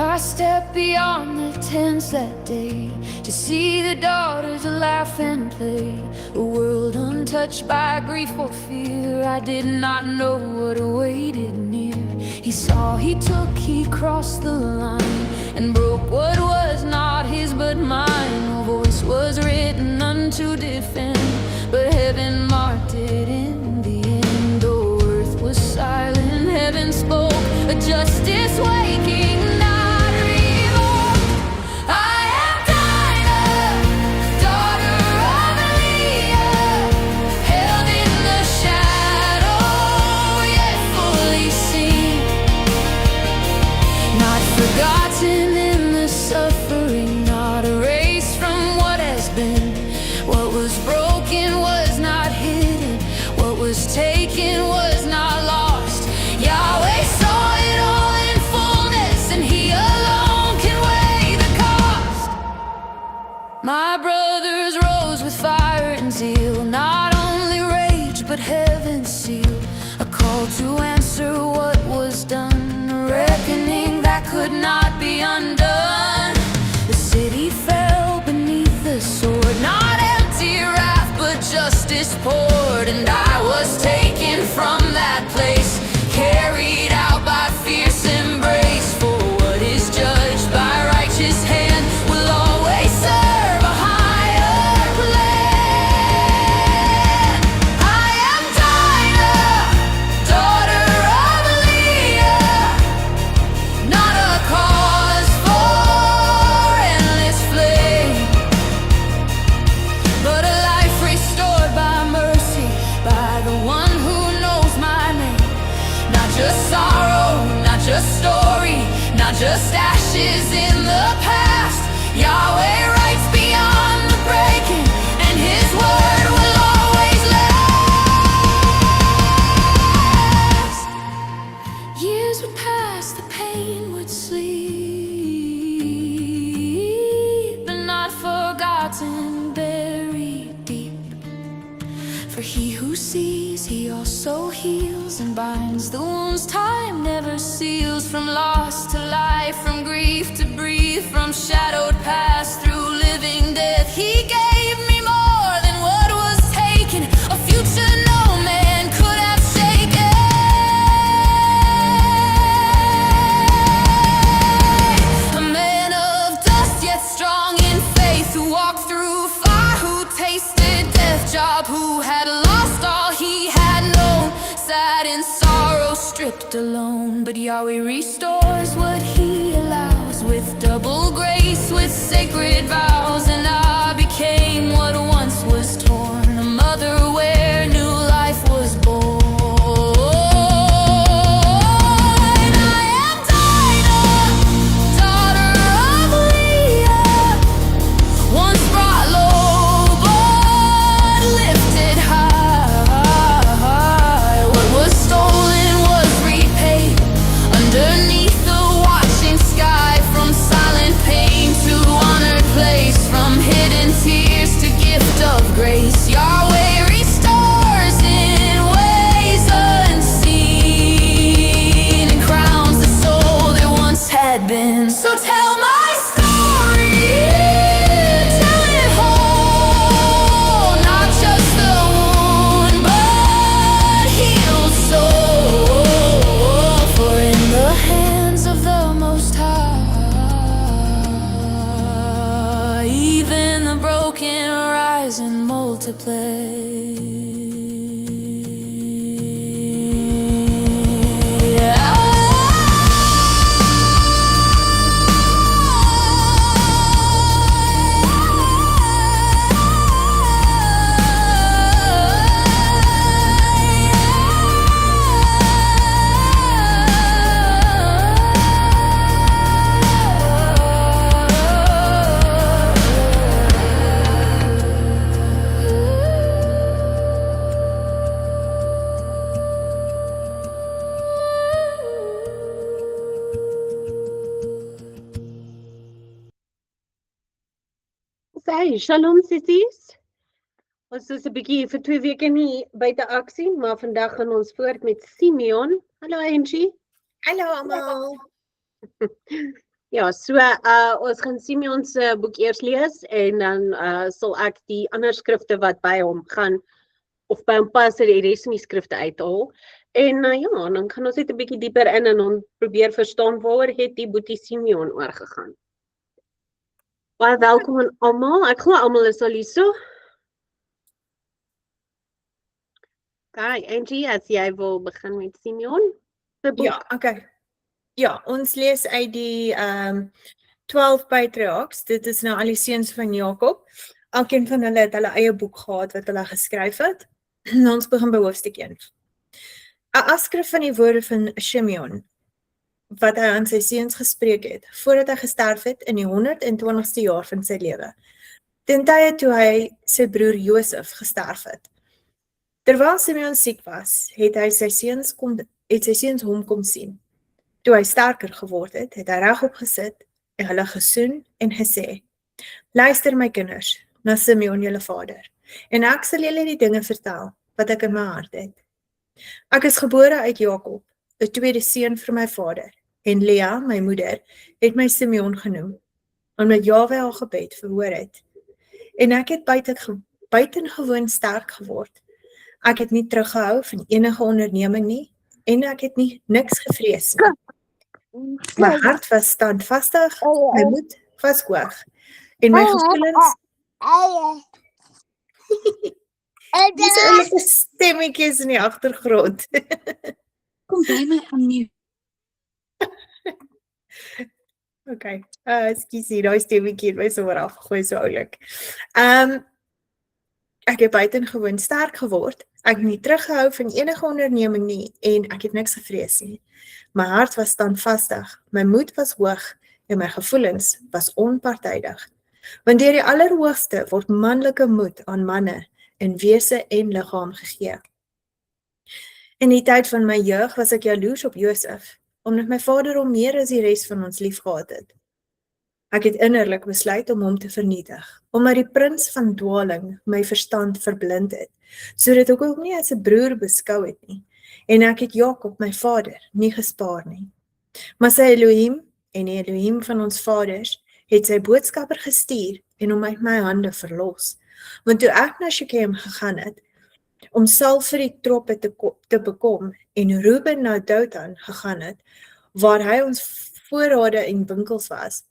I stepped beyond the tents that day to see the daughters laugh and play. A world untouched by grief or fear. I did not know what awaited near. He saw, he took, he crossed the line and broke what was not his but mine. A voice was written none to defend, but heaven marked it in the end. Though earth was silent, heaven spoke, a justice waking. Forgotten in the suffering, not erased from what has been. What was broken was not hidden, what was taken was not lost. Yahweh saw it all in fullness, and He alone can weigh the cost. My brothers rose with fire and zeal, not only rage but heaven's seal. A call to answer what was done, a reckoning that could not be undone. The city fell beneath the sword, not empty wrath but justice poured. And I was taken from that place, carried out by fierce embrace. For what is judged by righteous hand will always serve a higher plan. I am Dinah, daughter of Leah, not a cause for endless flame, but a life restored by mercy, by the one who knows my name. Not just sorrow, not just story, not just ashes in the past. Yahweh writes beyond the breaking, and His word will always last. Years would pass, the pain would sleep, but not forgotten, buried deep. For He who sees, He also heals and binds the wounds time never seals. From loss to life, from grief to breathe, from shadowed past through living death. He gave me more than what was taken, a future no man could have shaken. A man of dust yet strong in faith, who walked through fire, who tasted death. Job who had lost all he had known, sad in sorrow, stripped alone. But Yahweh restores what He allows, with double grace, with sacred vows. And I became what once was torn, a mother where new life was born. I am Dinah, daughter of Leah, once brought low but lifted high. What was stolen was repaid underneath the watching sky. From silent pain to honored place, from hidden tears to gift of grace. Yahweh restores in ways unseen, and crowns the soul that once had been. So tell my story, tell it whole, not just the wound but healed soul. For in the hands of the Most High, even the broken rise and multiply. Sy, shalom sissies. Ons is 'n bietjie vir 2 weke nie buite aksie, maar vandag gaan ons voort met Simeon. Hallo Angie. Hallo almal. Ja, so ons gaan Simeon se boek eers lees en dan sal ek die ander skrifte wat by hom gaan of by hom pas die res van die skrifte uithaal. En ja, dan gaan ons net 'n bietjie dieper in en ons probeer verstaan waaroor het die boetie Simeon oorgegaan. Baie welkom aan almal. Ek glo almal is al hier so. Okay, Angie, as jy wil begin met Simeon se boek. Ja, okay. Ja, ons lees uit die 12 patriarchs. Dit is nou al die seuns van Jakob. Elkeen van hulle het hulle eie boek gehad wat hulle geskryf het. Ons begin by hoofstuk 1. 'n Afskrif van die woorde van Simeon wat hy aan sy seuns gespreek het voordat hy gesterf het in die 120ste jaar van sy lewe. Ten tye toe hy sy broer Josef gesterf het. Terwyl Simeon siek was, het sy seuns hom kom sien. Toe hy sterker geword het, het hy regop gesit en hulle gesoen en gesê: "Luister my kinders, na Simeon julle vader, en ek sal julle die dinge vertel wat ek in my hart het. Ek is gebore uit Jakob, 'n tweede seun vir my vader, en Lea, my moeder, het my Simeon genoem, omdat Jahwe haar gebed verhoor het. En ek het buitengewoon sterk geword. Ek het nie teruggehou van enige onderneming nie, en ek het niks gevrees nie. My hart was standvastig, my moed was hoog, en my gevoelens..." Dis ouelike stemmetjies in die agtergrond. Kom by my aan nie. Okay, excuse, daai stemmetjie het my so weer afgegooi, so oulik. Ek het buitengewoon sterk geword. Ek het nie teruggehou van enige onderneming nie en ek het niks gevrees nie. My hart was standvastig, my moed was hoog en my gevoelens was onpartydig. Want deur die Allerhoogste word manlike moed aan manne in wese en liggaam gegee. In die tyd van my jeug was ek jaloers op Josef, omdat my vader hom meer as die res van ons liefgehad het. Ek het innerlik besluit om hom te vernietig, omdat die prins van dwaling my verstand verblind het, sodat ek hom nie as 'n broer beskou het nie, en ek het Jakob, my vader, nie gespaar nie. Maar sy Elohim en die Elohim van ons vaders het sy boodskapper gestuur en hom uit my hande verlos. Want toe ek na Shechem gegaan het, om Saul vir die troppe te bekom, en Reuben na Dothan gegaan het, waar hy ons voorrade en winkels was,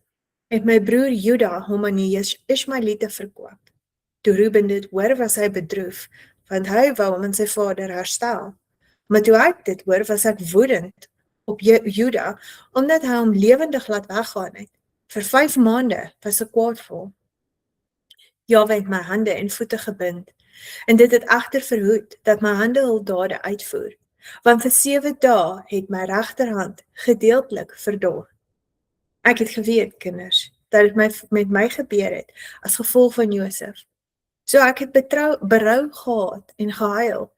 het my broer Juda hom aan die Ismaeliete verkoop. Toe Reuben dit hoor, was hy bedroef, want hy wou hom aan sy vader herstel. Maar toe ek dit hoor, was ek woedend op Juda, omdat hy hom lewendig laat weggaan het. Vir 5 maande was ek kwaadvol. Jahwe het my hande en voete gebind, en dit het egter verhoed dat my hande hul dade uitvoer, want vir 7 dae het my regterhand gedeeltelik verdor. Ek het geweet, kinders, dat dit met my gebeur het as gevolg van Josef. So ek het berou gehad en gehuil.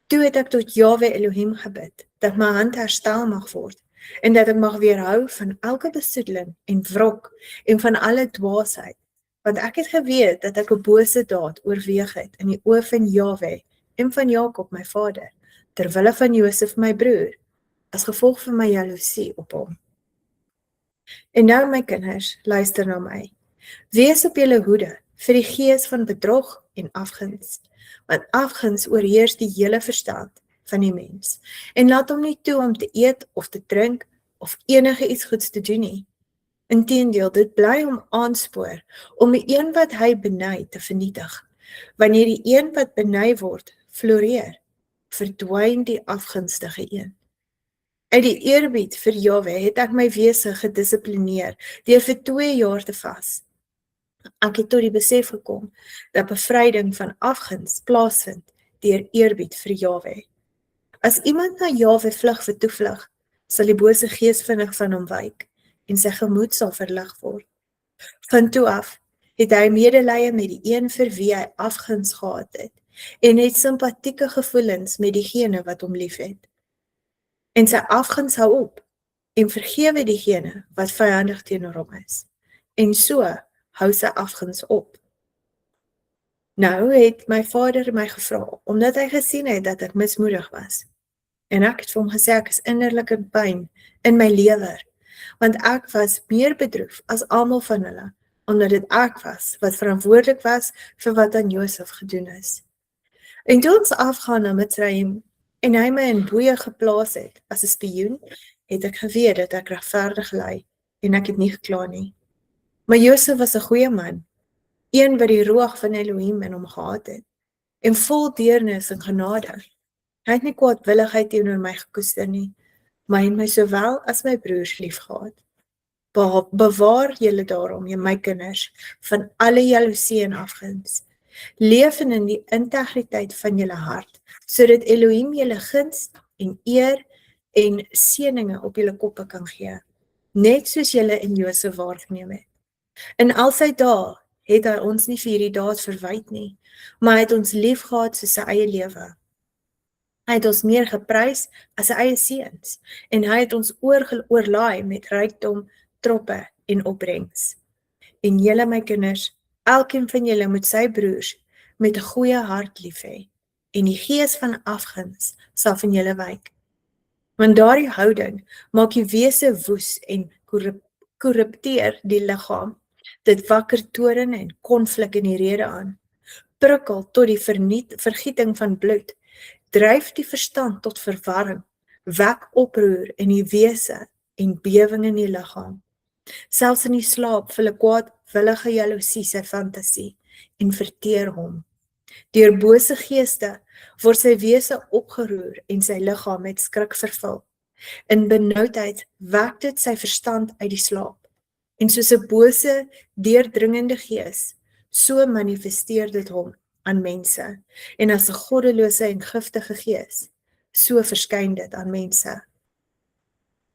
Toe het ek tot Jahwe Elohim gebid, dat my hand herstel mag word, en dat ek mag weerhou van elke besoedeling en wrok, en van alle dwaasheid, want ek het geweet dat ek 'n bose daad oorweeg het in die oë van Jahwe en van Jakob my vader, terwille van Josef my broer, as gevolg van my jaloesie op hom. En nou my kinders, luister na my. Wees op julle hoede vir die gees van bedrog en afguns, want afguns oorheers die hele verstand van die mens, en laat hom nie toe om te eet of te drink of enige iets goeds te doen nie. Inteendeel, dit bly hom aanspoor om die een wat hy beny te vernietig. Wanneer die een wat beny word, floreer, verdwyn die afgunstige een. Uit die eerbied vir Jahwe het ek my wese gedissiplineer deur vir 2 jaar te vas. Ek het tot die besef gekom dat bevryding van afguns plaasvind deur eerbied vir Jahwe. As iemand na Jahwe vlug vir toevlug, sal die bose gees vinnig van hom wyk en sy gemoed sal verlig word. Van toe af het hy medelee met die een vir wie hy afguns gehad het en het simpatieke gevoelens met diegene wat hom liefhet. En sy afguns hou op en vergewe diegene wat vyandig teenoor hom is. En so hou sy afguns op. Nou het my vader my gevra, omdat hy gesien het dat ek mismoedig was. En ek het vir hom gesê ek is innerlik in pyn in my lewer, want ek was meer bedroef as almal van hulle, omdat dit ek was wat verantwoordelik was vir wat aan Josef gedoen is. En toe ons afgaan na Mitzrayim en hy my in boeye geplaas het as 'n spioen, het ek geweet dat ek regverdig lei en ek het nie gekla nie. Maar Josef was 'n goeie man, een wat die roog van Elohim in hom gehad het, en vol deernis en genade. Hy het nie kwaadwilligheid teenoor my gekoester nie, maar hy het my sowel as my broers liefgehad. Bewaar julle daarom, my kinders, van alle jaloesie en afguns. Leef in die integriteit van julle hart, sodat Elohim julle guns en eer en seëninge op julle koppe kan gee, net soos julle in Josef waargeneem het. In al sy dae het hy ons nie vir hierdie daad verwyd nie, maar hy het ons liefgehad soos sy eie lewe. Hy het ons meer geprys as sy eie seuns, en hy het ons oorlaai met rykdom, troppe en opbrengs. En julle, my kinders, elkeen van julle moet sy broers met 'n goeie hart lief hê, en die gees van afguns sal van julle wyk. Want daardie houding maak die wese woes en korrupteer die liggaam. Dit wakker toorn en konflik in die rede aan, prikkel tot die vergieting van bloed, dryf die verstand tot verwarring, wek oproer in die wese en bewing in die liggaam. Selfs in die slaap vul 'n kwaadwillige jaloesie sy fantasie en verteer hom. Deur bose geeste word sy wese opgeroer en sy liggaam met skrik vervul. In benoudheid wek dit sy verstand uit die slaap. En soos 'n bose, deurdringende gees, so manifesteer dit hom aan mense. En as 'n goddelose en giftige gees, so verskyn dit aan mense.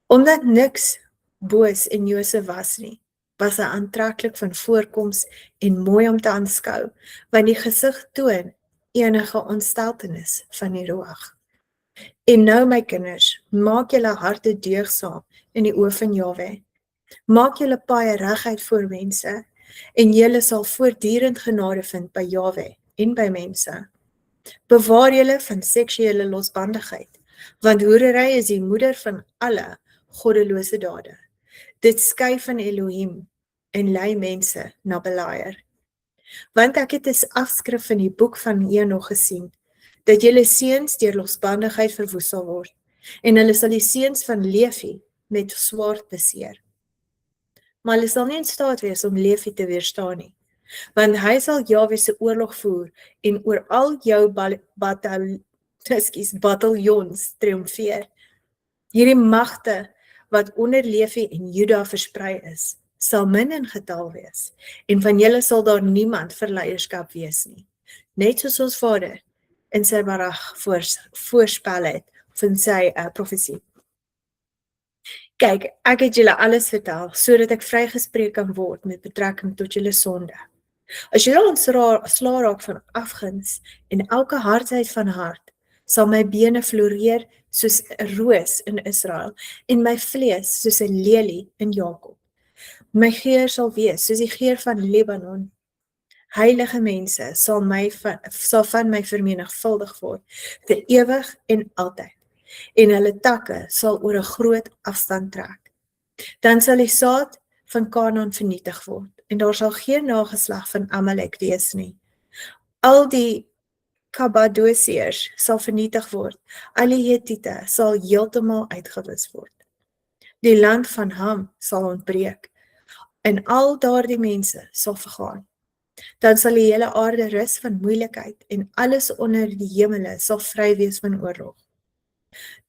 Omdat niks boos in Josef was nie, was hy aantreklik van voorkoms en mooi om te aanskou, want die gesig toon enige ontsteltenis van die roog. En nou, my kinders, maak julle harte deugsaam in die oë van Jahwe. Maak julle paaie reguit voor mense, en julle sal voortdurend genade vind by Jahwe en by mense. Bewaar julle van seksuele losbandigheid, want hoerery is die moeder van alle goddelose dade. Dit skei van Elohim en lei mense na belaier. Want ek het 'n afskrif in die boek van Enoch gesien, dat julle seuns deur losbandigheid verwoes sal word, en hulle sal die seuns van Levi met swaard beseer. Maar hulle sal nie in staat wees om Levi te weerstaan nie, want hy sal Jahwe se oorlog voer en oor al jou bataljons triomfeer. Hierdie magte wat onder Levi en Juda versprei is, sal min in getal wees, en van julle sal daar niemand vir leierskap wees nie, net soos ons Vader in sy barag voorspel het, of in sy profesie. Kyk, ek het julle alles vertel, sodat ek vrygespreek kan word met betrekking tot julle sonde. As julle ontslaa raak van afguns en elke hardheid van hart, sal my bene floreer soos 'n roos in Israel, en my vlees soos 'n lelie in Jakob. My geur sal wees soos die geur van Libanon. Heilige mense sal van my vermenigvuldig word, vir ewig en altyd, en hulle takke sal oor 'n groot afstand trek. Dan sal die saad van Kanaan vernietig word, en daar sal geen nageslag van Amalek wees nie. Al die Kabadosiërs sal vernietig word, al die Hetiete sal heeltemal uitgewis word. Die land van Ham sal ontbreek, en al daardie mense sal vergaan. Dan sal die hele aarde rus van moeilikheid, en alles onder die hemele sal vry wees van oorlog.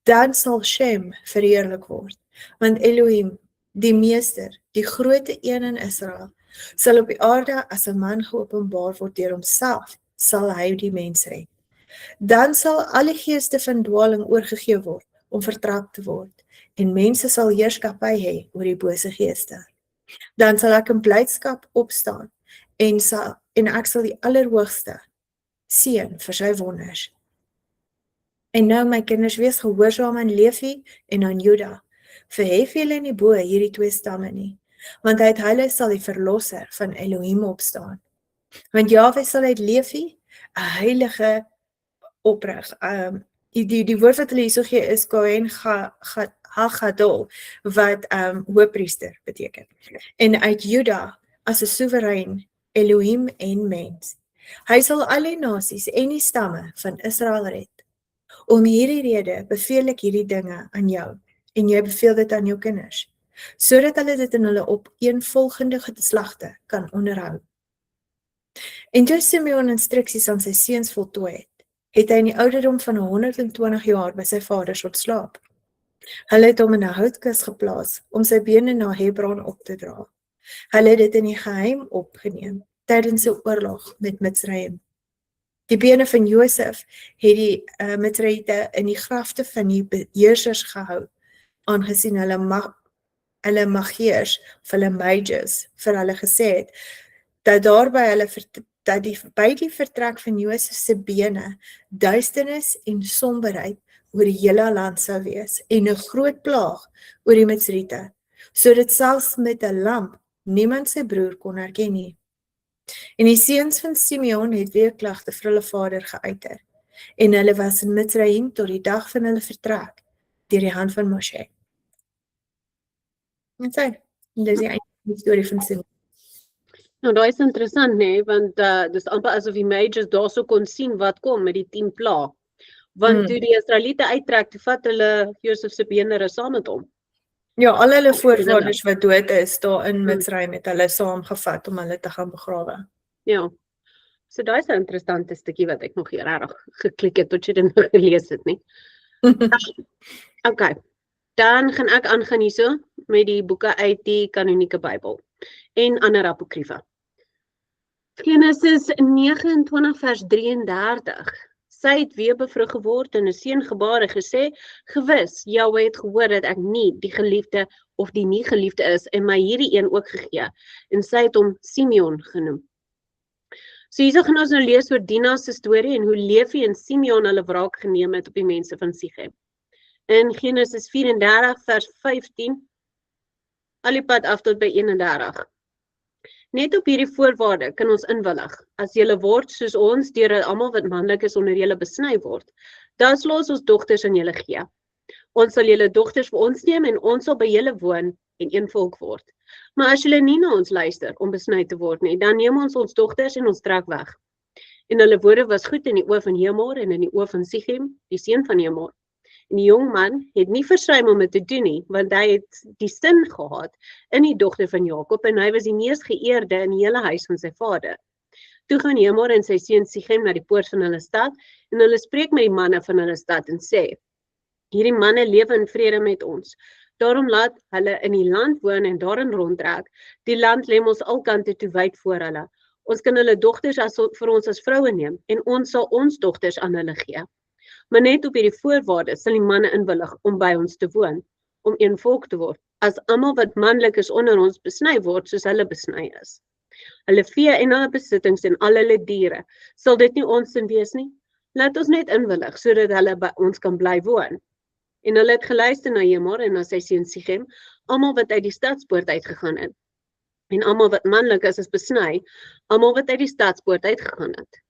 Dan sal Shem verheerlik word, want Elohim, die meester, die groote een in Israel, sal op die aarde as 'n man geopenbaar word deur homself, sal hy die mens red. Dan sal alle geeste van dwaling oorgegee word, om vertrap te word, en mense sal heerskappy hê oor die bose geeste. Dan sal ek in blydskap opstaan, en ek sal die Allerhoogste seën vir sy wonders. En nou, my kinders, wees gehoorsaam aan Levi en aan Juda. Verhef julle nie bo hierdie twee stamme nie, want uit hulle sal die verlosser van Elohim opstaan. Want Jahwe sal uit Levi 'n heilige oprig. Die woord wat hulle hierso gee is Kohen HaGadol, wat hoëpriester beteken. En uit Juda as 'n soewerein Elohim en mens. Hy sal al die nasies en die stamme van Israel red. Om hierdie rede beveel ek hierdie dinge aan jou, en jy beveel dit aan jou kinders, sodat hulle dit in hulle opeenvolgende geslagte kan onderhou. En toe Simeon instruksies aan sy seuns voltooi het hy in die ouderdom van 120 jaar by sy vaders ontslaap. Hulle het hom in 'n houtkus geplaas om sy bene na Hebron op te dra. Hulle het dit in die geheim opgeneem tydens 'n oorlog met Mitzrayim. Die bene van Josef het die Mitzraite in die grafte van die beheersers gehou, aangesien hulle magiërs, of hulle mages, vir hulle gesê het, dat by die vertrek van Josef se bene, duisternis en somberheid oor die hele land sou wees, en 'n groot plaag oor die Mitzraite, sodat selfs met 'n lamp niemand sy broer kon herken nie. En die seuns van Simeon het weerklagte vir hulle vader geuiter, en hulle was in Mitzrayim tot die dag van hulle vertrek, deur die hand van Moshe. En so, dis die einde storie van Simeon. Nou, daai is interessant, nee, want dis amper asof die mages daarso kon sien wat kom met die 10 pla. Want toe die Israeliete uittrek, toe vat hulle Josef se bene saam met hom. Ja, al hulle voorvaders wat dood is, daar in Mitzrayim het hulle saamgevat om hulle te gaan begrawe. Ja, so daai is 'n interessante stukkie wat ek nog hier regtig geklik het tot jy dit nog gelees het, nie? Okay, dan gaan ek aangaan hierso met die boeke uit die kanonieke Bybel en ander apokriefe. Genesis 29 vers 33. Sy het weer bevrug geword en 'n seun gebaar en gesê, gewis, Jahwe het gehoor dat ek nie die geliefde of die nie geliefde is en my hierdie een ook gegee. En sy het hom Simeon genoem. So hierso gaan ons nou lees oor Dina se storie en hoe Levi en Simeon hulle wraak geneem het op die mense van Sichem. In Genesis 34 vers 15, al die pad af tot by 31. Net op hierdie voorwaarde kan ons inwillig. As julle word soos ons deur almal wat manlik is onder julle besny word, dan sal ons dogters aan julle gee. Ons sal julle dogters vir ons neem en ons sal by julle woon en een volk word. Maar as julle nie na ons luister om besny te word nie, dan neem ons dogters en ons trek weg. En hulle woorde was goed in die oë van Hemor en in die oë van Sichem, die seun van Hemor. En die jong man het nie versuim om dit te doen nie, want hy het die sin gehad in die dogter van Jakob en hy was die mees geëerde in die hele huis van sy vader. Toe gaan Hemor en sy seun Sichem na die poort van hulle stad en hulle spreek met die manne van hulle stad en sê, hierdie manne lewe in vrede met ons. Daarom laat hulle in die land woon en daarin rondtrek. Die land lê ons alkante toe wyd voor hulle. Ons kan hulle dogters vir ons as vroue neem en ons sal ons dogters aan hulle gee. Maar net op hierdie voorwaarde sal die manne inwillig om by ons te woon, om een volk te word, as almal wat manlik is onder ons besny word soos hulle besny is. Hulle vee en hulle besittings en al hulle diere, sal dit nie ons sin wees nie? Laat ons net inwillig, sodat hulle by ons kan bly woon. En hulle het geluister na Hemor en na sy seun Sichem, almal wat uit die stadspoort uitgegaan het. En almal wat manlik is besny, almal wat uit die stadspoort uitgegaan het.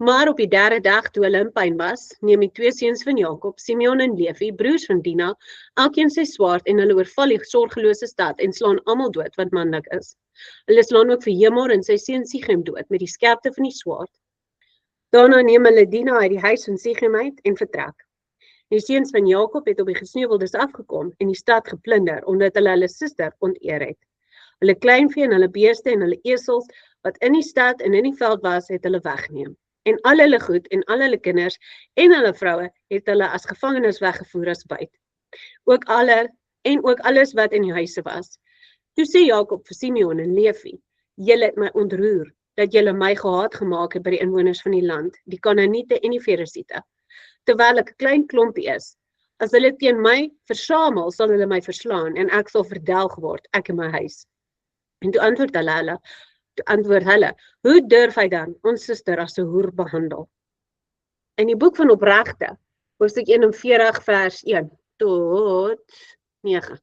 Maar op die 3de dag toe hulle in pyn was, neem die 2 seuns van Jakob, Simeon en Levi, broers van Dina, elkeen sy swaard en hulle oorval die sorgelose stad en slaan almal dood wat manlik is. Hulle slaan ook vir Hemor en sy seun Sichem dood met die skerpte van die swaard. Daarna neem hulle Dina uit die huis van Sichem uit en vertrek. Die seuns van Jakob het op die gesneuweldes afgekom en die stad geplunder omdat hulle hulle suster onteer het. Hulle kleinvee en hulle beeste en hulle esels wat in die stad en in die veld was, het hulle weggeneem. En al hulle goed en al hulle kinders en hulle vroue het hulle as gevangenes weggevoer as byt. Ook alles wat in die huise was. Toe sê Jakob vir Simeon en Levi, julle het my ontroer, dat julle my gehaat gemaak het by die inwoners van die land, die Kanaaniete en die Feresiete. Terwyl ek 'n klein klompie is, as hulle teen my versamel, sal hulle my verslaan en ek sal verdelg word, ek en my huis. En toe antwoord hulle, hoe durf hy dan ons suster as 'n hoer behandel? In die boek van Opregte, hoofstuk 41 vers 1 tot 9.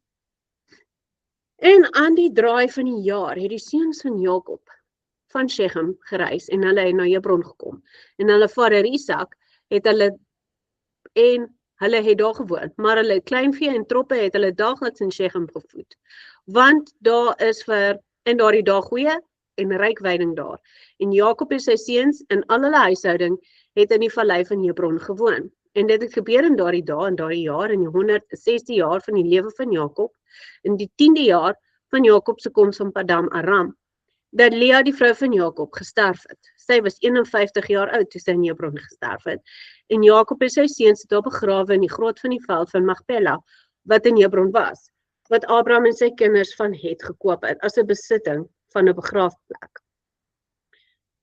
En aan die draai van die jaar het die seuns van Jakob van Shechem gereis en hulle het na Hebron gekom. En hulle vader Isak het hulle het daar gewoon, maar hulle kleinvee en troppe het hulle daagliks in Shechem gevoed. Want daar is in daardie dag goeie en ryk weiding daar. En Jakob en sy seuns en al hulle huishouding het in die vallei van Hebron gewoon. En dit het gebeur in daardie dae en daardie jaar in die 160 jaar van die lewe van Jakob, in die 10de jaar van Jakob se koms van Paddan Aram, dat Lea die vrou van Jakob gesterf het. Sy was 51 jaar oud toe sy in Hebron gesterf het. En Jakob en sy seuns het daar begrawe in die grot van die veld van Magpela, wat in Hebron was, wat Abraham en sy kinders van het gekoop het as 'n besitting van 'n begraafplek.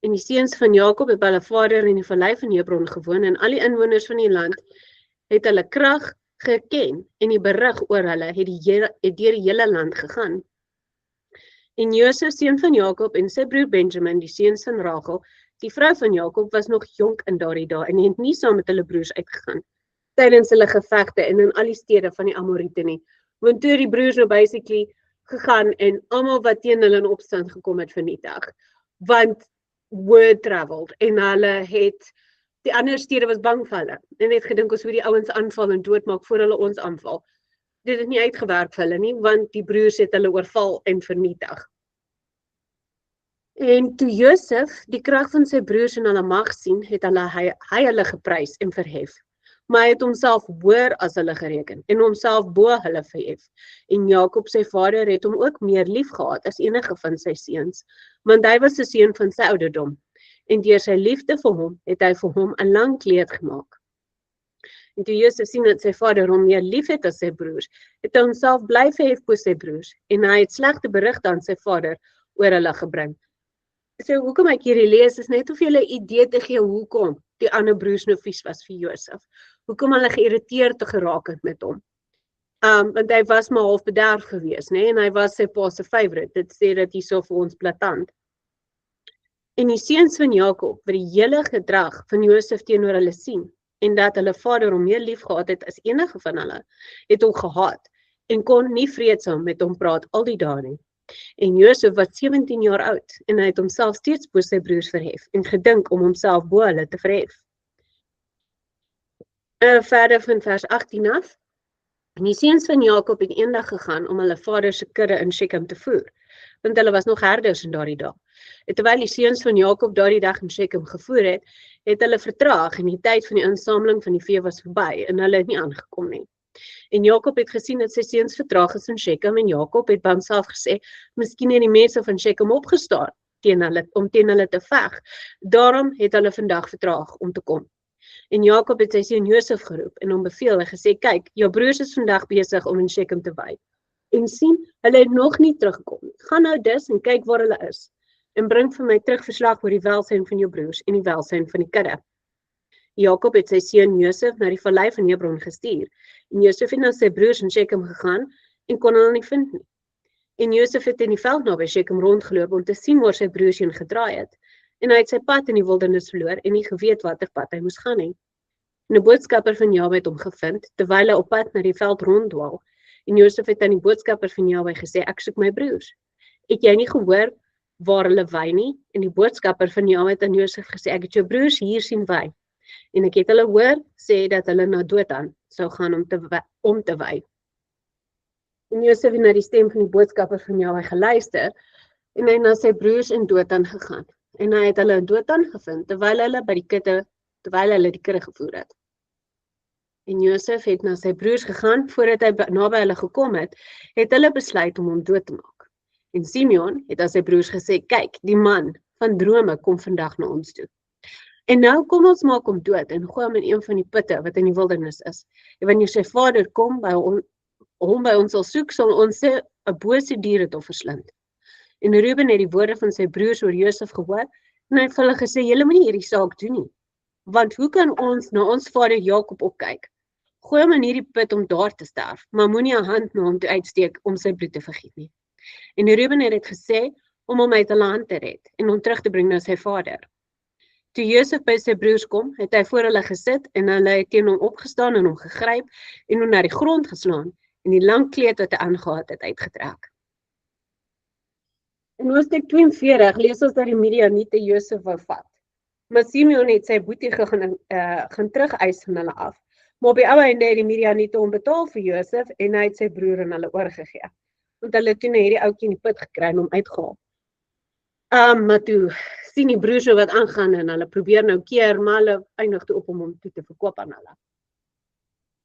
En die seuns van Jakob het by hulle vader in die vallei van Hebron gewoon en al die inwoners van die land het hulle krag geken en die berig oor hulle het deur die hele land gegaan. En Josef, seun van Jakob en sy broer Benjamin, die seuns van Rachel, die vrou van Jakob, was nog jonk in daardie dae en het nie saam met hulle broers uitgegaan tydens hulle gevegte en in al die stede van die Amoriete nie. Want toe die broers nou basically gegaan en almal wat teen hulle in opstand gekom het vernietig. Want word traveled en hulle het die ander stede was bang vir hulle en het gedink ons moet die ouens aanval en doodmaak voor hulle ons aanval. Dit het nie uitgewerk vir hulle nie, want die broers het hulle oorval en vernietig. En toe Josef die krag van sy broers en hulle mag sien, het hy hulle geprys en verhef. Maar hy het homself hoër as hulle gereken en homself bo hulle verhef. En Jakob sy vader het hom ook meer lief gehad as enige van sy seuns, want hy was 'n seun van sy ouderdom. En deur sy liefde vir hom het hy vir hom 'n lang kleed gemaak. En toe Josef sien dat sy vader hom meer lief het as sy broers, het hy homself bly verhef bo sy broers en hy het slegte berigte aan sy vader oor hulle gebring. So hoekom ek hierdie lees is net of jy 'n idee te gee hoekom die ander broers nou vies was vir Josef. Hoekom hulle geïrriteerd geraak het met hom. Want hy was maar half bederf geweest, né? En hy was sy pa se favourite. Dit sê dat hierso vir ons blaatant. En die seuns van Jakob, wat die hele gedrag van Josef teenoor hulle sien, en dat hulle vader hom meer lief gehad het as enige van hulle, het hom gehaat en kon nie vreedsaam met hom praat al die dae nie. En Josef was 17 jaar oud en hy het homself steeds bo sy broers verhef en gedink om homself bo hulle te verhef. Verder van vers 18 af. En die seuns van Jakob het eendag gegaan om hulle vader se kudde in Shechem te voer, want hulle was nog herders in daardie dag. En terwyl die seuns van Jakob daardie dag in Shechem gevoer het, het hulle vertraag en die tyd van die insameling van die vee was verby en hulle het nie aangekom nie. En Jakob het gesien dat sy seuns vertraag is in Shechem en Jakob het by homself gesê, miskien het die mense van Shechem opgestaan om teen hulle te veg. Daarom het hulle vandag vertraag om te kom. En Jakob het sy seun Josef geroep en hom beveel en gesê, kyk, jou broers is vandag besig om in Shechem te wy. En sien, hulle het nog nie teruggekom nie. Gaan nou dus en kyk waar hulle is. En bring vir my terug verslag oor die welsyn van jou broers en die welsyn van die kudde. Jakob het sy seun Josef na die vallei van Hebron gestuur. En Josef het na sy broers in Shechem gegaan en kon hulle nie vind nie. En Josef het in die veld naby Shechem rondgeloop om te sien waar sy broers heen gedraai het. En hy het sy pad in die wildernis verloor en nie geweet watter pad hy moes gaan nie. En 'n boodskapper van Jahwe het hom gevind terwyl hy op pad na die veld ronddwaal. En Josef het aan die boodskapper van Jahwe gesê, ek soek my broers. Het jy nie gehoor waar hulle wy nie? En die boodskapper van Jahwe het aan Josef gesê, ek het jou broers hier sien wy. En ek het hulle hoor sê dat hulle na Dothan sou gaan om te wy. En Josef het na die stem van die boodskapper van Jahwe geluister en hy na sy broers in Dothan gegaan. En hy het hulle in Dothan gevind terwyl hulle die kudde gevoer het. En Josef het na sy broers gegaan voordat hy naby hulle gekom het hulle besluit om hom dood te maak. En Simeon het aan sy broers gesê, kyk, die man van drome kom vandag na ons toe. En nou kom ons maak hom dood en gooi hom in een van die putte wat in die wildernis is. En wanneer sy vader kom hom by ons sal soek, sal ons sê 'n bose dier het hom verslind. En Reuben het die woorde van sy broers oor Josef gehoor en hy het vir hulle gesê, julle moenie hierdie saak doen nie. Want hoe kan ons na ons vader Jakob opkyk? Gooi hom in hierdie put om daar te sterf, maar moenie 'n hand na hom toe uitsteek om sy bloed te vergiet nie. En Reuben het dit gesê om hom uit hulle hand te red en hom terug te bring na sy vader. Toe Josef by sy broers kom, het hy voor hulle gesit en hulle het teen hom opgestaan en hom gegryp en hom na die grond geslaan en die lang kleed wat hy aangehad het uitgetrek. In Hoofstuk 42 lees ons dat die Midianiete Josef wou vat. Maar Simeon het sy boetie gaan terugeis van hulle af. Maar op die ou einde het die Midianiete hom betaal vir Josef en hy het sy broer aan hulle oorgegee. Want hulle het toe hierdie ouetjie in die put gekry en hom uitgehaal. Maar toe sien die broers wat aangaan en hulle probeer nou keer, maar hulle eindig toe op om hom toe te verkoop aan hulle.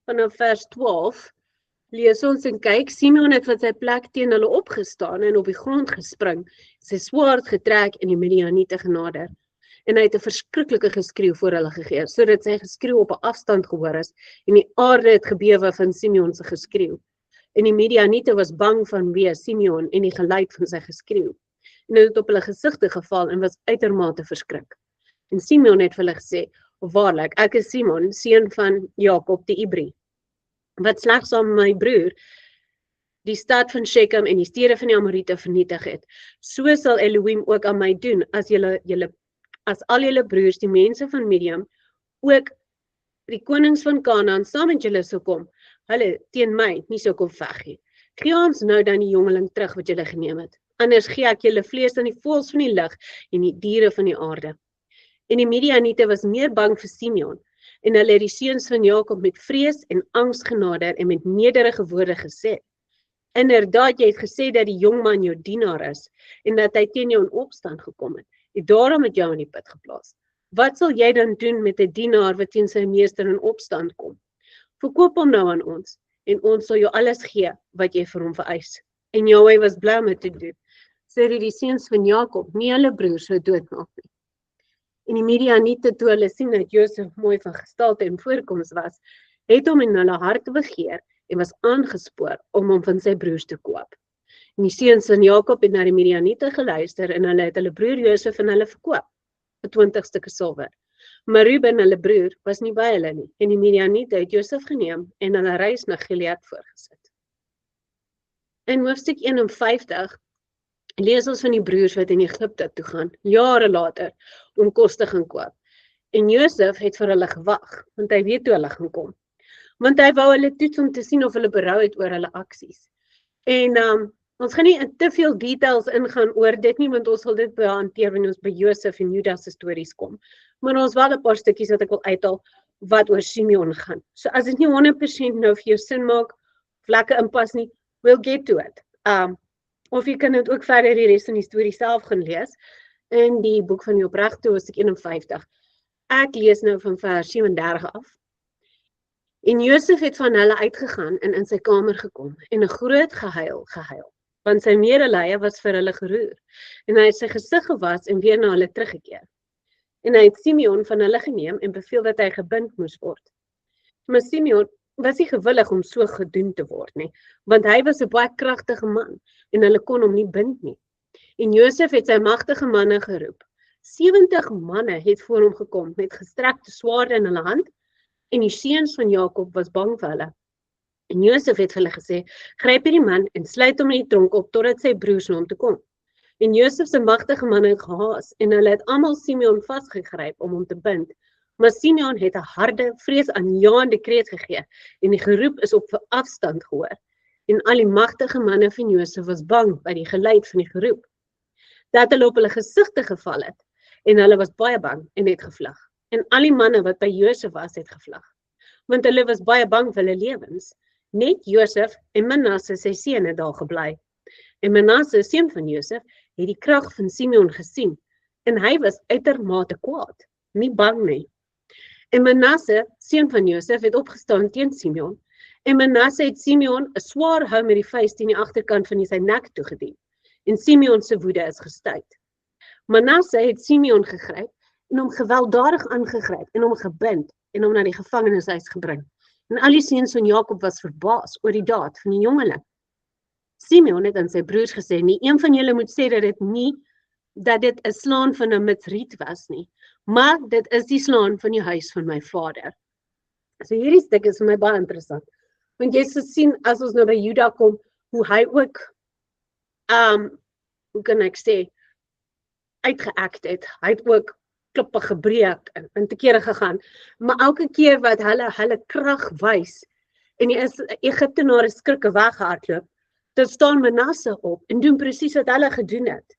Vanaf vers 12 lees ons en kyk, Simeon het van sy plek teen hulle opgestaan en op die grond gespring, sy swaard getrek en die Midianiete genader. En hy het 'n verskriklike geskreeu voor hulle gegee, sodat sy geskreeu op 'n afstand gehoor is en die aarde het gebewe van Simeon se geskreeu. En die Midianiete was bang vanweë Simeon en die geluid van sy geskreeu. En het op hulle gesigte geval en was uitermate verskrik. En Simeon het vir hulle gesê, waarlik, ek is Simon, seun van Jakob die Hebrie, wat slegs saam met my broer die stad van Shechem en die stede van die Amorite vernietig het. So sal Elohim ook aan my doen, as al julle broers, die mense van Midian, ook die konings van Kanaan saam met julle sou kom, hulle teen my nie sou kom veg nie. Gee ons nou dan die jongeling terug wat julle geneem het. Anders gee ek julle vlees aan die voëls van die lug en die diere van die aarde. En die Midianiete was meer bang vir Simeon, en hulle het die seuns van Jakob met vrees en angs genader en met nederige woorde gesê, inderdaad, jy het gesê dat die jongman jou dienaar is, en dat hy teen jou in opstand gekom het, en daarom het jou in die put geplaas. Wat sal jy dan doen met 'n dienaar wat teen sy meester in opstand kom? Verkoop hom nou aan ons, en ons sal jou alles gee wat jy vir hom vereis. En Jahwe was bly om dit te doen, sodat die seuns van Jakob nie hulle broers sou doodmaak nie. En die Midianiete, toe hulle sien dat Josef mooi van gestalte en voorkoms was, het hom in hulle harte begeer en was aangespoor om hom van sy broers te koop. En die seuns van Jakob het na die Midianiete geluister en hulle het hulle broer Josef aan hulle verkoop vir 20 stukke silwer. Maar Ruben, hulle broer, was nie by hulle nie, en die Midianiete het Josef geneem en hulle reis na Gilead voorgesit. In hoofstuk 51 lees ons van die broers wat in Egipte toe gaan, jare later, om kos te gaan koop. En Josef het vir hulle gewag, want hy weet hoe hulle gaan kom. Want hy wou hulle toets om te sien of hulle berou het oor hulle aksies. En ons gaan nie in te veel details ingaan oor dit nie, want ons sal dit behanteer wanneer ons by Josef en Judas se stories kom. Maar ons wel 'n paar stukkies wat ek wil uithaal wat oor Simeon gaan. So as dit nie 100% nou vir jou sin maak, of lekker inpas nie, we'll get to it. Of jy kan dit ook verder die res van die storie self gaan lees in die boek van die Opregte, hoofstuk 51. Ek lees nou van vers 37 af. En Josef het van hulle uitgegaan en in sy kamer gekom en 'n groot gehuil, want sy medelee was vir hulle geroer. En hy het sy gesig gewas en weer na hulle teruggekeer. En hy het Simeon van hulle geneem en beveel dat hy gebind moes word. Maar Simeon was nie gewillig om so gedoen te word nie, want hy was 'n baie kragtige man en hulle kon hom nie bind nie. En Josef het sy magtige manne geroep. 70 manne het voor hom gekom met gestrekte swaarde in hulle hand, en die seuns van Jakob was bang vir hulle. En Josef het vir hulle gesê, gryp hierdie man en sluit hom in die tronk op totdat sy broers na hom toe kom. En Josef se magtige manne het gehaas en hulle het almal Simeon vasgegryp om hom te bind. Maar Simeon het 'n harde, vreesaanjaende kreet gegee en die geroep is op afstand gehoor. En al die magtige manne van Josef was bang by die geluid van die geroep. Dat hulle op hulle gesigte geval het en hulle was baie bang en het gevlug. En al die manne wat by Josef was, het gevlug, want hulle was baie bang vir hulle lewens. Net Josef en Manasse sy seun het daar gebly. En Manasse, seun van Josef, het die krag van Simeon gesien, en hy was uitermate kwaad, nie bang nie. En Manasse, seun van Josef, het opgestaan teen Simeon, en Manasse het Simeon 'n swaar hou met die vuist teen die agterkant van sy nek toegedien, en Simeon se woede is gestuit. Manasse het Simeon gegryp, en hom gewelddadig aangegryp, en hom gebind, en hom na die gevangenishuis gebring. En al die seuns van Jakob was verbaas oor die daad van die jongeling. Simeon het aan sy broers gesê, nie een van julle moet sê dat dit 'n slaan van 'n Mitzriet was nie, maar dit is die slaan van die huis van my vader. So hierdie stuk is vir my baie interessant, want jy sal sien as ons nou by Juda kom, hoe hy ook, hoe kan ek sê, uitgeact het. Hy het ook klippe gebreek en te kere gegaan, maar elke keer wat hulle krag wys, en die Egiptenare skrikke weggehardloop, dan staan Manasse op en doen presies wat hulle gedoen het.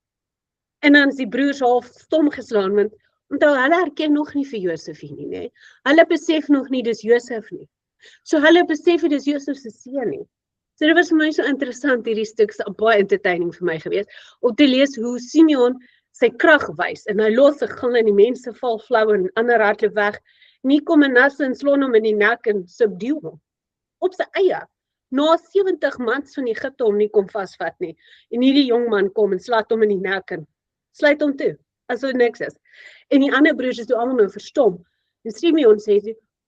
En dan is die broers half stom geslaan, want onthou, hulle herken nog nie vir Josef nie, nê? Hulle besef nog nie dis Josef nie. So hulle besef nie dis Josef se seun nie. So dit was vir my so interessant, hierdie stuk, baie entertaining vir my gewees, om te lees hoe Simeon sy krag wys, en hy los sy gang en die mense val flou en ander hardloop weg. Nie kom Manasse en slaan hom in die nek en subdue hom. Op sy eie. Na 70 mans van Egipte hom nie kom vasvat nie. En hierdie jong man kom en slaat hom in die nek en sluit hom toe, asof niks is. En die ander broers is toe almal nou verstom. En Simeon sê,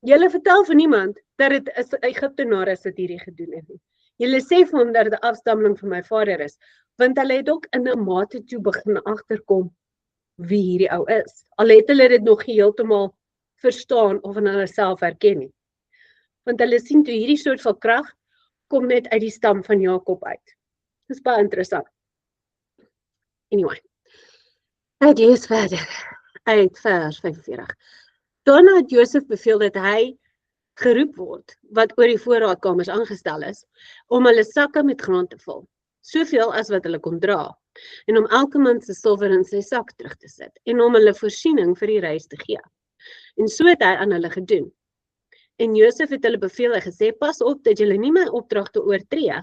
julle vertel vir niemand dat dit is Egiptenaar is wat hierdie gedoen het nie. Julle sê vir hom dat dit 'n afstammeling van my vader is, want hulle het ook in 'n mate toe begin agterkom wie hierdie ou is. Al het hulle dit nog heeltemal verstaan of in hulle self herken nie. Want hulle sien toe hierdie soort van krag kom net uit die stam van Jakob uit. Dis baie interessant. Anyway, ek lees verder uit vers 45. Daarna het Josef beveel dat hy geroep word, wat oor die voorraadkamers aangestel is, om hulle sakke met graan te vul, soveel as wat hulle kon dra, en om elke man se silwer in sy sak terug te sit, en om hulle voorsiening vir die reis te gee. En so het hy aan hulle gedoen. En Josef het hulle beveel en gesê, pas op dat julle nie my opdragte oortree,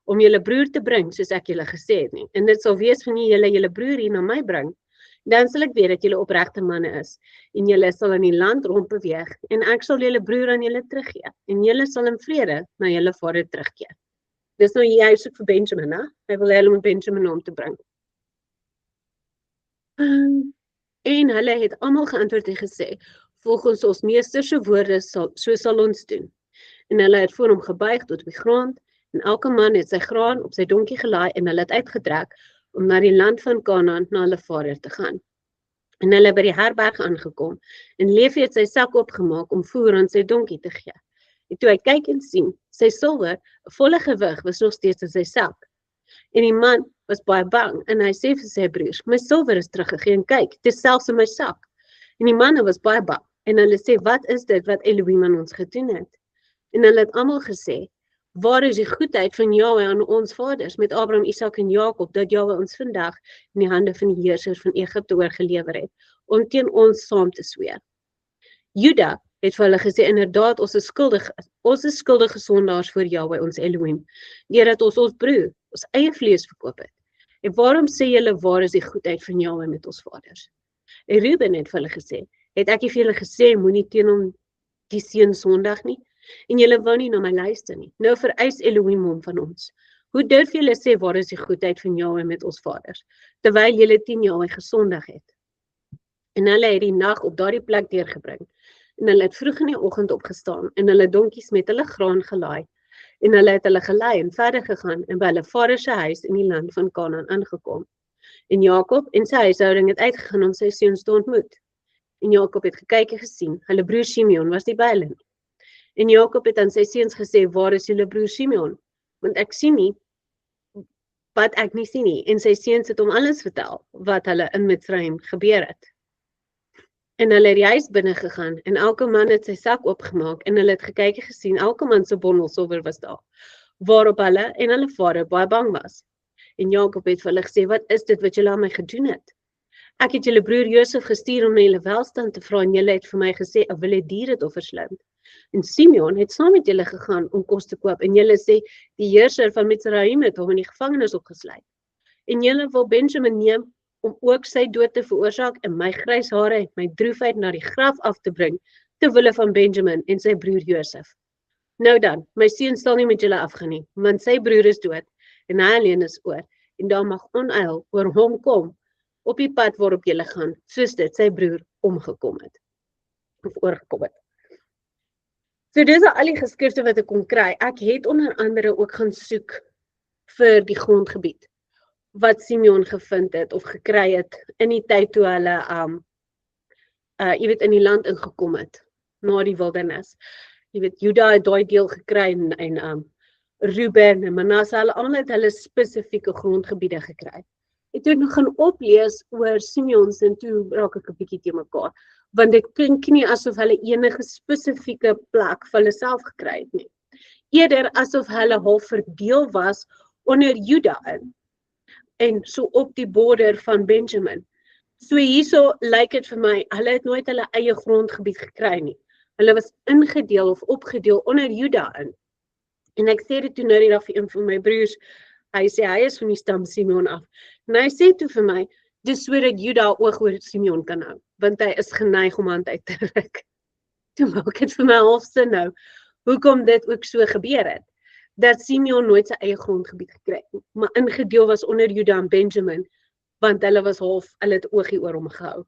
om julle broer te bring, soos ek julle gesê het nie. En dit sal wees wanneer julle broer hier na my bring, dan sal ek weet dat julle opregte manne is, en julle sal in die land rondbeweeg, en ek sal julle broer aan julle teruggee, en julle sal in vrede na julle vader terugkeer. Dis nou hy soek vir Benjamin, hè? Hy wil hulle met Benjamin om te bring. En hulle het almal geantwoord en gesê, volgens ons meester se woorde so sal ons doen. En hulle het voor hom gebuig tot op die grond, en elke man het sy graan op sy donkie gelaai en hulle het uitgetrek om na die land van Kanaan na hulle vader te gaan. En hulle by die herberg aangekom, en Levi het sy sak opgemaak om voer aan sy donkie te gee. En toe hy kyk en sien, sy silwer, 'n volle gewig, was nog steeds in sy sak. En die man was baie bang, en hy sê vir sy broers, my silwer is teruggegee, en kyk, dit is selfs in my sak. En die manne was baie bang, en hulle sê, wat is dit wat Elohim aan ons gedoen het? En hulle het almal gesê, waar is die goedheid van Jahwe aan ons vaders, met Abraham, Isak en Jakob, dat Jahwe ons vandag in die hande van die heersers van Egipte oorgelewer het, om teen ons saam te sweer. Juda het vir hulle gesê, inderdaad, ons is skuldige sondaars voor Jahwe, ons Elohim, deurdat ons broer, ons eie vlees verkoop het. En waarom sê julle, waar is die goedheid van Jahwe met ons vaders? En Ruben het vir hulle gesê, het ek vir julle gesê, moenie teen hom die seun sondig nie, en julle wou nie na my luister nie. Nou vereis Elohim hom van ons. Hoe durf julle sê, waar is die goedheid van Jahwe met ons vaders, terwyl julle teen Jahwe gesondig het? En hulle het die nag op daardie plek deurgebring, en hulle het vroeg in die oggend opgestaan, en hulle donkies met hulle graan gelaai, en hulle het hulle gelei en verder gegaan, en by hulle vader se huis in die land van Kanaan aangekom. En Jakob en sy huishouding het uitgegaan om sy seuns te ontmoet. En Jakob het gekyk en gesien, hulle broer Simeon was nie by hulle nie. En Jakob het aan sy seuns gesê, waar is julle broer Simeon? Want ek sien nie, wat ek nie sien nie. En sy seuns het hom alles vertel, wat hulle in Mitzrayim gebeur het. En hulle het die huis binne gegaan, en elke man het sy sak opgemaak, en hulle het gekyk en gesien, elke man se bondel silwer was daar, waarop hulle en hulle vader baie bang was. En Jakob het vir hulle gesê, wat is dit wat julle aan my gedoen het? Ek het julle broer Josef gestuur om na julle welstand te vra, en julle het vir my gesê, ek wil die diere offersluit. En Simeon het saam met julle gegaan om kos te koop, en julle sê, die heerser van Mitzrayim het hom in die gevangenis opgesluit. En julle wil Benjamin neem, om ook sy dood te veroorsaak, en my grys hare en my droefheid na die graf af te bring, ter wille van Benjamin en sy broer Josef. Nou dan, my seun sal nie met julle afgaan nie, want sy broer is dood, en hy alleen is oor, en daar mag oneil oor hom kom, op die pad waarop julle gaan, soos dit sy broer omgekom het, of oorgekom het. So dis al die geskrifte wat ek kon kry. Ek het onder andere ook gaan soek vir die grondgebied, wat Simeon gevind het, of gekry het, in die tyd toe hulle, in die land ingekom het, na die wildernis. Juda het daai deel gekry, en Ruben en Manasse, almal het hulle spesifieke grondgebiede gekry. En toe ek nog gaan oplees oor Simeon, en toe raak ek 'n bietjie te mekaar, want dit klink nie asof hulle enige spesifieke plek vir hulle self gekry het nie. Eerder asof hulle half verdeel was onder Juda in. en so op die border van Benjamin. So hierso lyk dit vir my, hulle het nooit hulle eie grondgebied gekry nie. Hulle was ingedeel of opgedeel onder Juda in. En ek sê dit toe nou die dag vir een van my broers, hy sê hy is van die stam Simeon af. En hy sê toe vir my, dis sodat Juda oog oor Simeon kan hou, want hy is geneig om hand uit te ruk. Toe maak dit vir my half sin nou, hoekom dit ook so gebeur het, dat Simeon nooit sy eie grondgebied gekry het, maar ingedeel was onder Juda en Benjamin, want hulle was half, hulle het oogie oor hom gehou,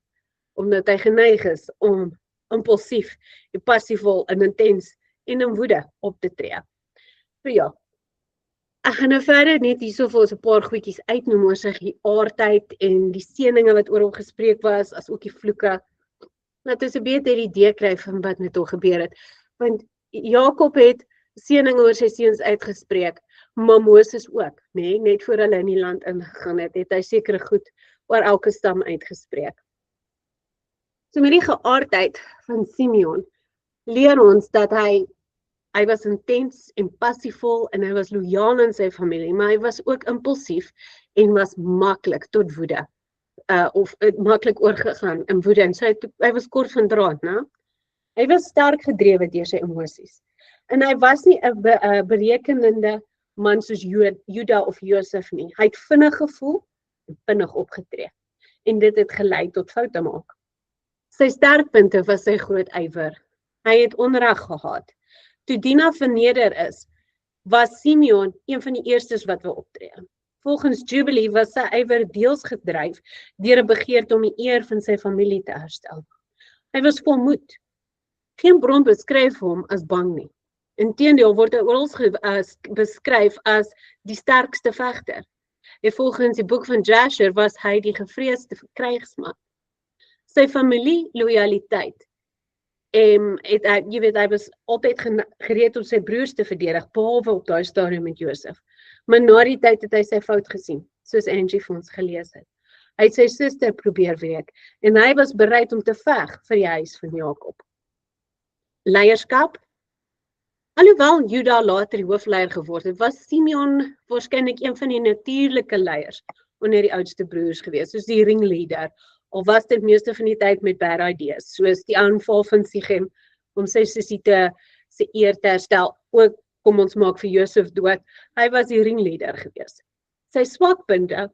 omdat hy geneig is om impulsief, passievol en intens en in woede op te tree. So ja, ek gaan nou verder net hierso vir ons 'n paar goedjies uitnoem oor sy geaardheid en die seëninge wat oor hom gespreek was, as ook die vloeke, dat ons 'n beter idee kry van wat met hom gebeur het. Want Jakob het seëninge oor sy seuns uitgespreek, maar Moses ook, nee, net voor hulle in die land ingegaan het hy sekere goed oor elke stam uitgespreek. So met die geaardheid van Simeon leer ons dat hy was intens en passievol en hy was loyaal in sy familie, maar hy was ook impulsief en was maklik tot woede, of maklik oorgegaan in woede, en so hy was kort van draad, né? Hy was sterk gedrewe deur sy emosies, en hy was nie 'n berekenende man soos Juda of Josef nie. Hy het vinnig gevoel en vinnig opgetree, en dit het gelei tot foute maak. Sy sterkpunte was sy groot ywer. Hy het onreg gehad. Toe Dina verneder is, was Simeon een van die eerstes wat wou optree. Volgens Jubilee was sy ywer deels gedryf deur 'n begeerte om die eer van sy familie te herstel. Hy was vol moed. Geen bron beskryf hom as bang nie. Inteendeel word hy oral beskryf as die sterkste vegter. En volgens die boek van Jasher was hy die gevreesde krygsman. Sy familie lojaliteit. Hy was altyd gereed om sy broers te verdedig, behalwe op daai stadium met Josef. Maar na die tyd het hy sy fout gesien, soos Angie vir ons gelees het. Hy het sy suster probeer wreek, en hy was bereid om te veg vir die huis van Jakob. Leierskap. Alhoewel Juda later die hoofleier geword het, was Simeon waarskynlik een van die natuurlike leiers onder die oudste broers gewees, soos die ringleader, al was dit meeste van die tyd met bad ideas, soos die aanval van Sichem om sy sussie se eer te herstel, ook kom ons maak vir Josef dood, hy was die ringleader gewees. Sy swakpunte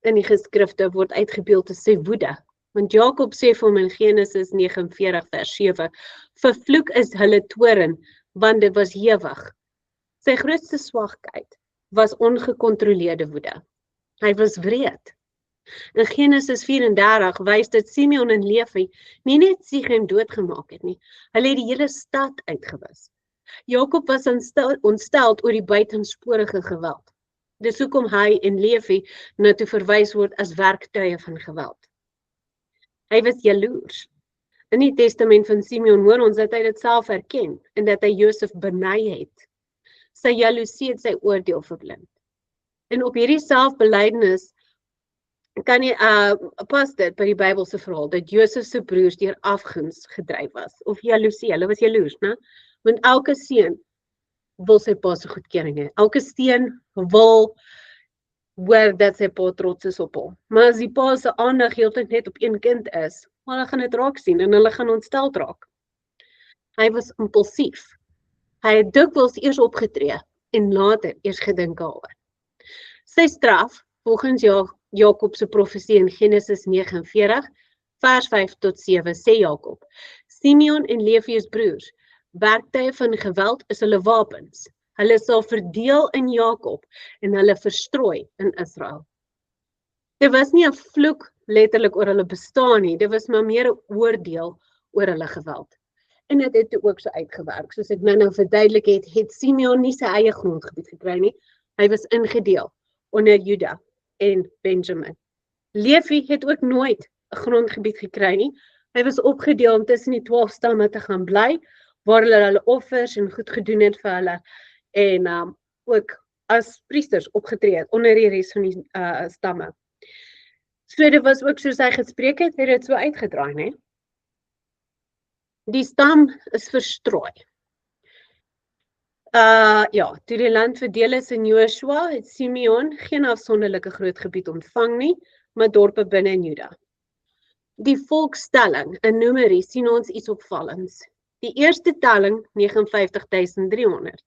in die geskrifte word uitgebeeld as sy woede, want Jakob sê vir hom in Genesis 49 vers 7, vervloek is hulle toorn, want dit was hewig. Sy grootste swakheid was ongekontroleerde woede. Hy was wreed. In Genesis 34 wys dat Simeon en Levi nie net Sichem doodgemaak het nie, hulle het die hele stad uitgewis. Jakob was ontsteld oor die buitensporige geweld. Dis hoekom hy en Levi nou toe verwys word as werktuie van geweld. Hy was jaloers. In die testament van Simeon hoor ons dat hy dit self erken en dat hy Josef beny het. Sy jaloesie het sy oordeel verblind. En op hierdie selfbelydenis kan jy pas dit by die Bybelse verhaal dat Josef se broers deur afguns gedryf was, of jaloesie, hulle was jaloers, né? Want elke seun wil sy pa se goedkeuring hê. Elke seun wil hoor dat sy pa trots is op hom. Maar as die pa se aandag heeltyd net op een kind is, hulle gaan dit raak sien en hulle gaan ontsteld raak. Hy was impulsief. Hy het dikwels eers opgetree en later eers gedink daaroor. Sy straf, volgens Jakob se profesie in Genesis 49, vers 5 tot 7, sê Jakob, Simeon en Levi is broers, werktuie van geweld is hulle wapens. Hulle sal verdeel in Jakob en hulle verstrooi in Israel. Dit was nie 'n vloek letterlik oor hulle bestaan nie, dit was maar meer 'n oordeel oor hulle geweld. En dit het ook so uitgewerk, soos ek nou verduidelik het Simeon nie sy eie grondgebied gekry nie, hy was ingedeel onder Juda en Benjamin. Levi het ook nooit 'n grondgebied gekry nie, hy was opgedeel om tussen die 12 stamme te gaan bly, waar hulle offers en goed gedoen het vir hulle, en ook as priesters opgetree het onder die res van die stamme. So dit was ook soos hy gespreek het dit so uitgedraai, né? Die stam is verstrooi. Ja, toe die land verdeel is in Joshua, het Simeon geen afsonderlike groot gebied ontvang nie, maar dorpe binne in Juda. Die volkstelling in Numeri sien ons iets opvallends. Die eerste telling 59.300.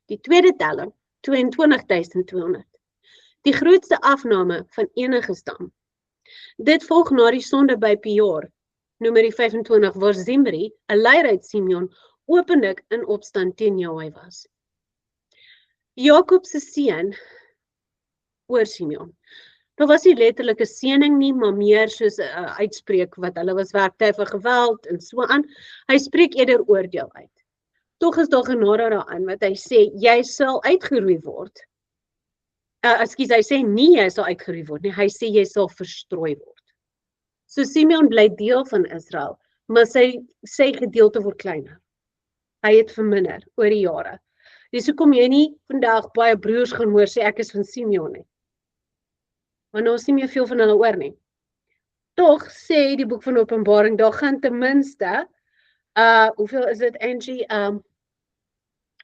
Die tweede telling 22.200. Die grootste afname van enige stam. Dit volg na die sonde by Peor, Numeri 25, waar Zimri, 'n leier uit Simeon, openlik in opstand teen Jahwe was. Jakob se seun oor Simeon. Daar was nie letterlik 'n seëning nie, maar meer soos 'n uitspreek wat hulle was werktuig vir geweld en so aan. Hy spreek eerder oordeel uit. Tog is daar genade daaraan wat hy sê jy sal uitgeroei word. Hy sê nie jy sal uitgeroei word nie, hy sê jy sal verstrooi word. So Simeon bly deel van Israel, maar sy gedeelte word kleiner. Hy het verminder oor die jare. Dis hoekom jy nie vandag baie broers gaan hoor sê ek is van Simeon nie. Want ons nie meer veel van hulle oor nie. Tog sê die boek van Openbaring, daar gaan ten minste, hoeveel is dit Angie?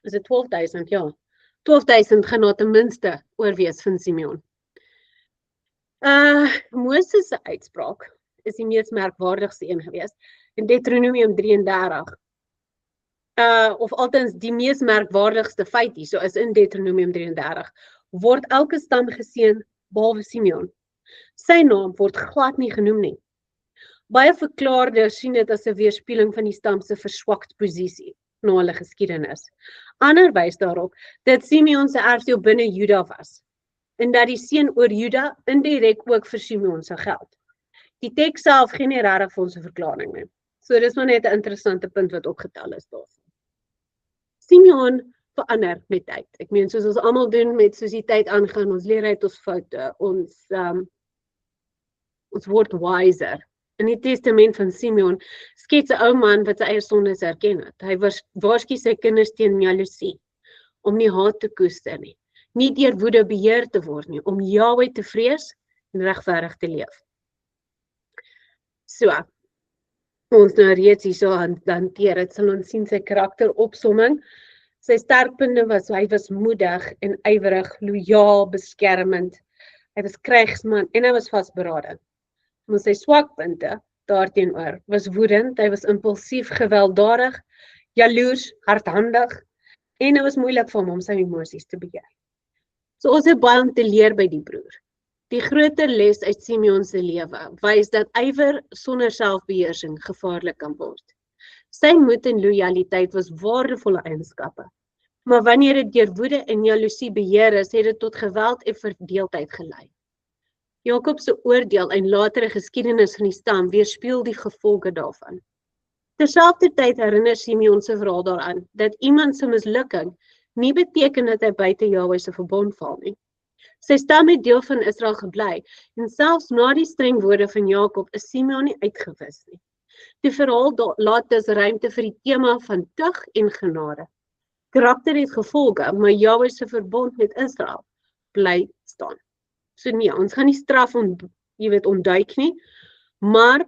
Is dit 12.000? Ja. 12.000 gaan daar ten minste oorwees van Simeon. Moses se uitspraak is die mees merkwaardigste een gewees in Deuteronomium 33. Of althans die mees merkwaardigste feit hier, so is in Deuteronomium 33, word elke stam geseën behalwe Simeon. Sy naam word glad nie genoem nie. Baie verklaarders sien dit as 'n weerspieëling van die stam se verswakte posisie na hulle geskiedenis. Ander wys daarop dat Simeon se erfdeel binne Juda was en dat die seën oor Juda indirek ook vir Simeon sou geld. Die teks self gee nie regtig vir ons 'n verklaring nie. So dis maar net 'n interessante punt wat opgetel is daar. Simeon verander met tyd. Ek meen soos ons almal doen met soos die tyd aangaan, ons leer uit ons foute, ons word wiser. In die testament van Simeon skets 'n ou man wat sy eie sondes erken het. Hy waarsku sy kinders teen jaloesie, om nie haat te koester nie deur woede beheer te word nie, om Jahwe te vrees en regverdig te leef. So, ons nou reeds hierso hanteer, dit sal ons sien sy karakteropsomming. Sy sterkpunte was, hy was moedig en ywerig, lojaal, beskermend. Hy was krygsman en hy was vasberade. Maar sy swakpunte daarteenoor was woedend, hy was impulsief, gewelddadig, jaloers, hardhandig en hy was moeilik vir hom om sy emosies te beheer. So ons het baie om te leer by die broer. Die groter les uit Simeon se lewe wys dat ywer sonder selfbeheersing gevaarlik kan word. Sy moed en lojaliteit was waardevolle eienskappe, maar wanneer dit deur woede en jaloesie beheer is, het dit tot geweld en verdeeldheid gelei. Jakob se oordeel en latere geskiedenis van die stam weerspieël die gevolge daarvan. Terselfdertyd herinner Simeon se verhaal daaraan dat iemand se mislukking nie beteken dat hy buite Jahwe se verbond val nie. Sy stam het deel van Israel gebly en selfs na die streng woorde van Jakob is Simeon nie uitgewis nie. Die verhaal laat dus ruimte vir die tema van tug en genade. Karakter het gevolge, maar Jahwe se verbond met Israel bly staan. So nee, ons gaan nie straf ontduik nie, maar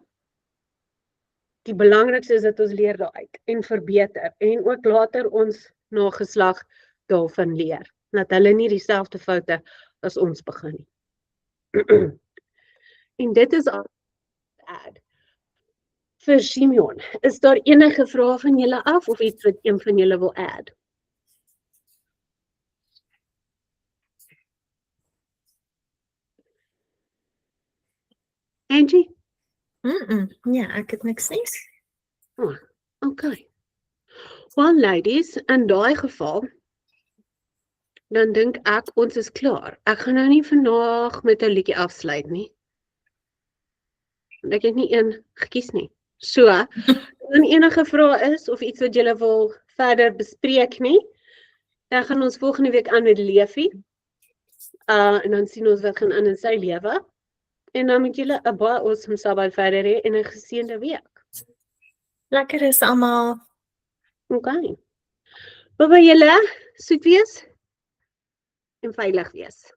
die belangrikste is dat ons leer daaruit en verbeter en ook later ons nageslag daarvan leer, dat hulle nie dieselfde foute as ons begin nie. En dit is al vir Simeon. Is daar enige vrae van julle af of iets wat een van julle wil add? Angie? Ja, ek het niks nie. Oh, okay. Well, ladies, in daai geval, dan dink ek ons is klaar. Ek gaan nou nie vandag met 'n liedjie afsluit nie. Want ek het nie een gekies nie. So, dan enige vrae is of iets wat julle wil verder bespreek nie, dan gaan ons volgende week aan met Leefie. En dan sien ons wat gaan aan in sy lewe. En dan moet julle 'n baie awesome Sabbat verder hê en 'n geseënde week. Lekker is almal. Okay. Bye julle, soet wees en veilig wees.